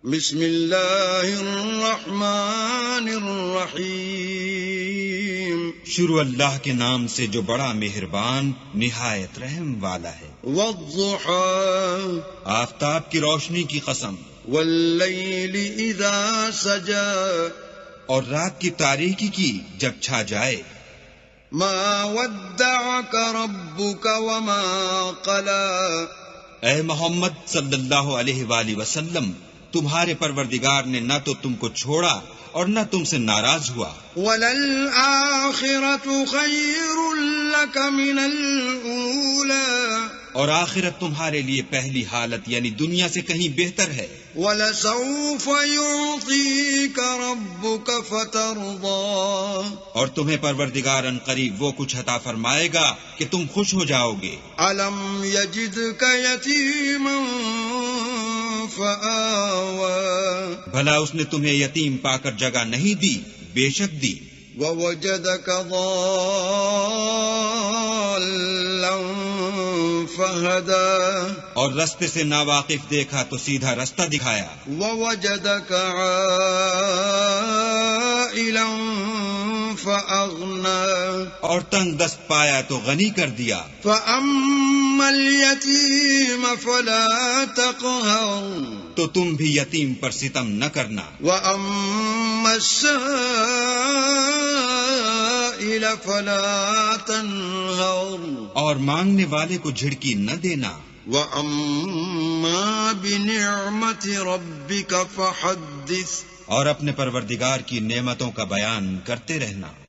بسم اللہ الرحمن الرحیم، شروع اللہ کے نام سے جو بڑا مہربان نہایت رحم والا ہے۔ والضحى، آفتاب کی روشنی کی قسم، واللیل اذا سجا، اور رات کی تاریکی کی جب چھا جائے۔ ما ودعك ربك وما قلى، اے محمد صلی اللہ علیہ وآلہ وسلم، تمہارے پروردگار نے نہ تو تم کو چھوڑا اور نہ تم سے ناراض ہوا۔ وَلَلْآخِرَةُ خَيْرٌ لَكَ مِنَ الْأُولَى، اور آخرت تمہارے لیے پہلی حالت یعنی دنیا سے کہیں بہتر ہے۔ وَلَسَوْفَ يُعْطِيكَ رَبُّكَ فَتَرْضَىٰ، اور تمہیں پروردگار ان قریب وہ کچھ عطا فرمائے گا کہ تم خوش ہو جاؤ گے۔ أَلَمْ يَجِدْكَ يَتِيمًا فَآوَىٰ، بھلا اس نے تمہیں یتیم پا کر جگہ نہیں دی؟ بے شک دی۔ وَوَجَدَكَ ضَالًّا فَهَدَىٰ، اور رستے سے ناواقف دیکھا تو سیدھا رستہ دکھایا۔ وَوَجَدَكَ عَائِلًا فَأَغْنَىٰ، اور تنگ دست پایا تو غنی کر دیا۔ فَأَمَّا الْيَتِيمَ فَلَا تَقْهَرْ، تو تم بھی یتیم پر ستم نہ کرنا۔ وَأَمَّا السَّائِلَ فَلَا تَنْهَرْ، اور مانگنے والے کو جھڑکی نہ دینا۔ وَأَمَّا بِنِعْمَةِ رَبِّكَ فَحَدِّثْ، اور اپنے پروردگار کی نعمتوں کا بیان کرتے رہنا۔